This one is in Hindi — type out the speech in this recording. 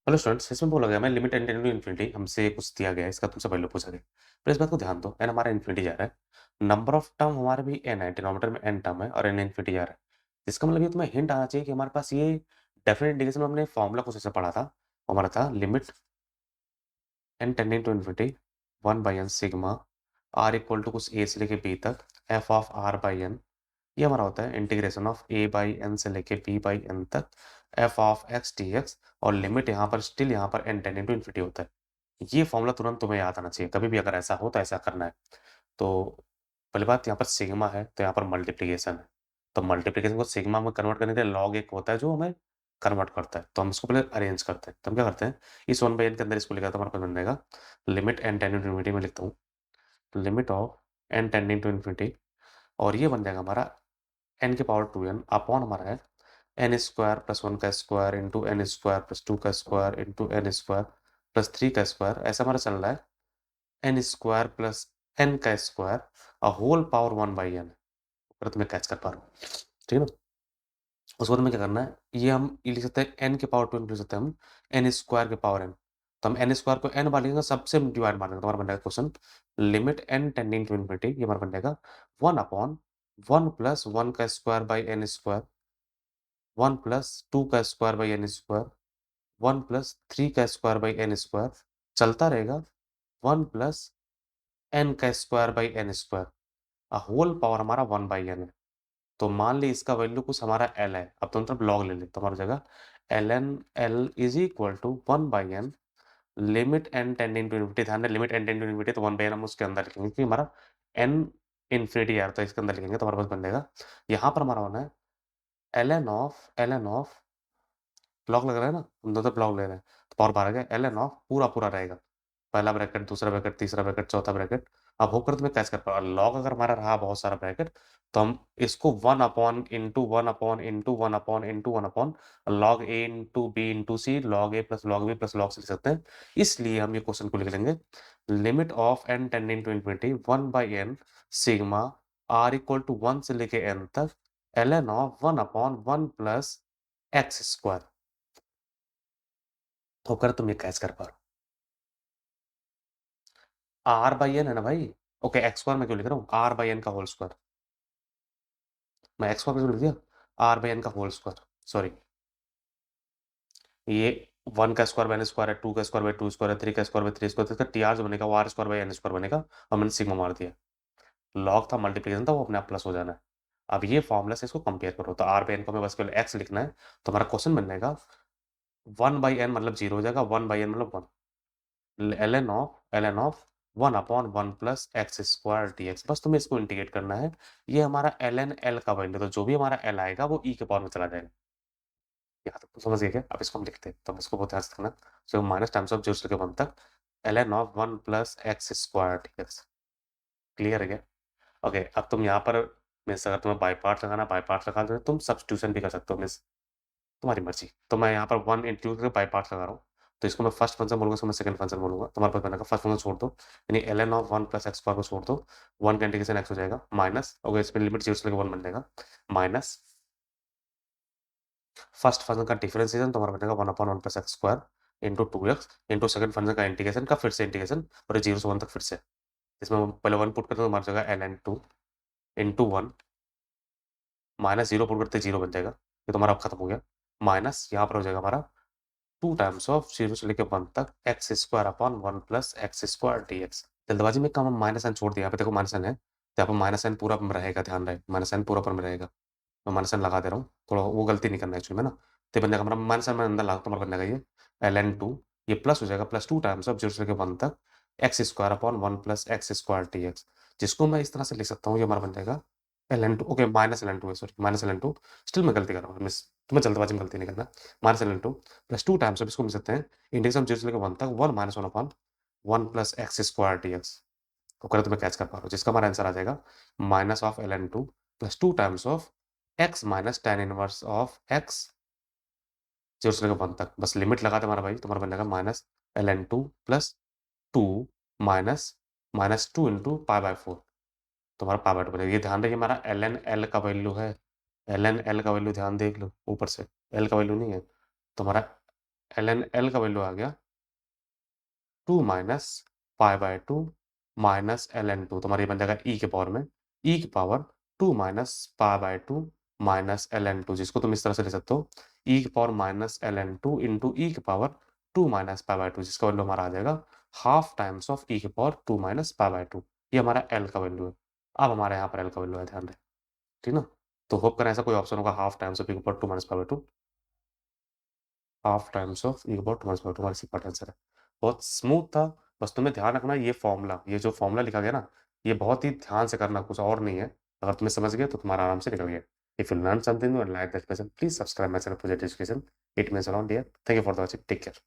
हेलो स्टूडेंट्स, इसमें बोला गया मैं limit N tending to infinity हमसे कुछ दिया गया है, इसका तुमसे पहले पूछा गया। पर इस बात को ध्यान दो, एन हमारा इन्फिनिटी जा रहा है, नंबर ऑफ टर्म हमारे भी एन है, डिनोमिनेटर में एन टर्म है और एन इन्फिनिटी जा रहा है। इसका मतलब ये तुम्हें हिंट आना चाहिए कि हमारे पास ये डेफिनेट इंटीग्रेशन में हमने फॉर्मूला कुछ ऐसा पढ़ा था। वो हमारा था limit N tending to infinity 1/n sigma are equal to कुछ ए से लेके बी तक F of R by N. ये हमारा होता है integration of A by N से लेके बी बाई एन तक F of X D X, और लिमिट यहाँ पर स्टिल यहाँ पर एन टेंडिंग टू इन्फिनिटी होता है। ये फॉर्मूला तुरंत तुम्हें याद आना चाहिए, कभी भी अगर ऐसा हो तो ऐसा करना है। तो पहली बात, यहाँ पर सिग्मा है तो यहाँ पर मल्टीप्लीकेशन है, तो मल्टीप्लीकेशन को सिग्मा में कन्वर्ट करने के लिए लॉग एक होता है जो हमें कन्वर्ट करता है। तो हम इसको पहले अरेंज करते हैं। तो हम क्या करते हैं, इस 1/n के अंदर इसको लिखा तो हमारे पास बन जाएगा limit N tending to infinity में लिखता हूँ, limit of N tending to infinity, और ये बन जाएगा हमारा एन के पावर 2n अपॉन हमारा है एन स्क्वायर प्लस 1 का square into N square plus 2 का square into N square plus 3 का स्क्वायर। ऐसा हमारा चल रहा है एन स्क्वायर प्लस एन का square a whole power 1/n। अगर तुम्हें कैच कर पा रहा हूँ, ठीक है ना। उसके बाद हमें क्या करना है, ये हम ये लिख सकते हैं एन के पावर 2 लिख सकते हैं हम एन स्क्वायर के पावर एन। तो हम एन स्क्वायर को एन बार लिखेंगे, सबसे डिवाइड मार देंगे, तो हमारा बन जाएगा question limit N tending to infinity, ये हमारा बन जाएगा 1/1 प्लस 1 का square by n square, 1 plus 2 का square by n square, 1 plus 3 का स्क्वायर बाई एन स्क्वायर, चलता रहेगा 1 प्लस एन का square by n square, whole power हमारा 1/n है। तो मान ली इसका वैल्यू कुछ हमारा एल है, अब दोनों तरफ लॉग ले ले तो हमारी जगह l n l is equal to 1/n limit N tending to infinity. ध्यान दें limit N tending to infinity, तो 1/n हम उसके अंदर लिखेंगे क्योंकि हमारा एन इन्फिनिटी यार, तो इसके अंदर लिखेंगे तो हमारे पास बन जाएगा, यहाँ पर हमारा होना है एल एन ऑफ ब्लॉक लग रहा है ना, हम दोनों ब्लॉक ले रहे हैं, तो पावर बाहर आ गया एल एन ऑफ पूरा पूरा रहेगा, पहला ब्रैकेट दूसरा ब्रैकेट तीसरा ब्रैकेट चौथा ब्रैकेट। अब होकर तुम्हें कैच कर पा लॉग अगर हमारा रहा बहुत सारा ब्रैकेट, तो हम इसको 1/(1/(1/(1) लॉग ए इंटू बी इंटू सी लॉग ए प्लस लॉग सी लिख सकते हैं। इसलिए हम ये क्वेश्चन को लिख लेंगे limit of N tending to infinity 1/n sigma are equal to 1 से लेके एन तक l n of 1/(1 plus x square. होकर तुम ये कैच कर पा रहे हो आर बाई एन है ना भाई। ओके, एक्स स्क्वायर मैं क्यों लिख रहा हूँ, आर बाई एन का होल स्क्वायर, मैं एक्स स्क्वायर क्यों लिख दिया, आर बाई एन का होल स्क्वायर, सॉरी। ये 1 का स्क्वायर बाई एन स्क्वायर है, 2 का स्क्वायर बाई 2 स्क्वायर है, 3 का स्क्वायर बाई 3 स्क्वायर, तो इसका टी आर जो बनेगा वो r square by n square बनेगा, और मैंने सिग्मा मार दिया। लॉग था मल्टीप्लिकेशन था, वो अपने आप प्लस हो जाना है। अब ये फॉर्मूला से इसको कंपेयर करो, तो आर बाई एन को हमें बस केवल एक्स लिखना है, तो हमारा क्वेश्चन बन जाएगा 1/n मतलब 0 हो जाएगा, 1/n मतलब 1 ln of 1/(1 plus x square D x. बस तुम्हें इसको इंटीग्रेट करना है। ये हमारा एल एन एल का वैल्यू, तो जो भी हमारा एल आएगा वो ई के पावर में चला जाएगा। यहाँ तक तो समझ गए क्या, अब इसको हम लिखते हैं तो हम इसको बहुत ध्यान से रखना। सो माइनस टाइम्स ऑफ 0 से लेकर 1 तक ln(1 plus x square D x. Clear है क्या। ओके, अब तुम यहाँ पर मीन्स अगर तुम्हें बाई पार्ट लगाना बाई पार्ट लगा दो, तुम सब्स्टिट्यूशन भी कर सकते हो, मीन्स तुम्हारी मर्जी। तो मैं यहाँ पर 1 इंक्लूड करके बाई पार्ट्स लगा रहा हूँ, तो इसको मैं फर्स्ट फंक्शन बोलूंगा, इसको मैं सेकंड फंक्शन बोलूंगा। तुम्हारे पास बनेगा फर्स्ट फंक्शन छोड़ दो, यानी ln(1 प्लस एक्स स्क्वायर को छोड़ दो, 1 का इंटीग्रेशन एक्स हो जाएगा माइनस, ओके इसमें लिमिट 0 से लेकर 1 बन जाएगा, माइनस फर्स्ट फंक्शन का डिफरेंशिएशन तुम्हारा बनेगा 1/(1 plus x square into 2x into second function का इंटीग्रेशन का फिर से इंटीग्रेशन, और ये 0 से 1 तक फिर से। इसमें हम पहले 1 पुट करते हैं तो हमारी जगह ln2 इंटू 1 माइनस 0 पुट करते 0 बन जाएगा, ये तुम्हारा अब खत्म हो गया, माइनस यहाँ पर हो जाएगा हमारा 2 टाइम्स ऑफ 0 से लेकर 1 तक x square upon 1 plus x square D x. जल्दबाजी में काम हम माइनस एन छोड़ दिया, यहाँ पे देखो माइनस एन है, तो यहाँ पर माइनस एन पूरा में रहेगा, ध्यान रहे माइनस एन पूरा पर में रहेगा। मैं माइनस एन लगा दे रहा हूँ, थोड़ा वो गलती नहीं करना है एक्चुअली में ना। तो बन जाएगा हमारा माइनस एन में अंदर लगा तो हमारा बन जाएगा ये ln2, ये प्लस हो जाएगा प्लस 2 टाइम्स ऑफ 0 से लेकर 1 तक x square upon 1 plus x square D x, जिसको मैं इस तरह से लिख सकता हूँ, ये हमारा बन जाएगा ln2, ओके माइनस ln2 है, सॉरी माइनस ln2, स्टिल मैं गलती कर रहा हूँ मिस, तुम्हें जल्दबाजी में गलती नहीं करना। Minus ln2 plus 2 times of इसको मिल सकते हैं इंटीग्रेशन 0 से लेकर 1 तक 1 minus 1 upon 1 plus x square D x. को करे तो मैं कैच कर पा रहा हूँ, जिसका हमारा आंसर आ जाएगा minus of ln2 plus 2 times of x minus tan inverse of x 0 से लेकर 1 तक। बस लिमिट लगा दे हमारा भाई, तुम्हारा बन जाएगा minus ln2 plus 2 minus minus 2 into π/4, तुम्हारा π/2 बनेगा। ये ध्यान रखिए हमारा ln एल का वैल्यू है, ln एल का वैल्यू ध्यान देख लो ऊपर से, एल का वैल्यू नहीं है तुम्हारा, ln L का वैल्यू आ गया 2 minus pi by 2 minus ln 2, तो हमारा ये बन जाएगा ई के पावर में ई की power 2 minus pi by 2 minus ln 2, जिसको तुम इस तरह से ले सकते हो ई की पावर माइनस ln 2 इंटू ई की पावर 2 माइनस पाई बाय 2, जिसका वैल्यू हमारा आ जाएगा हाफ टाइम्स ऑफ ई की पावर 2 माइनस पाई बाय 2। ये हमारा एल का वैल्यू है। अब हमारे यहाँ पर एल का वैल्यू है, ध्यान दें, ठीक ना। तो होप करें ऐसा कोई ऑप्शन होगा हाफ टाइम्स ऑफ ई की power 2 minus pi by 2, half times of E की पावर 2 माइनस पाई बाय 2 हमारा सिंपल आंसर है। बहुत स्मूथ था। बस तुम्हें ध्यान रखना ये जो फॉर्मूला लिखा गया ना, ये बहुत ही ध्यान से करना, कुछ और नहीं है। अगर तुम्हें समझ गए तो तुम्हारा आराम से निकल गया। If you learn something and like that lesson, please subscribe my channel project education. It means a lot dear. Thank you for the watching, take care.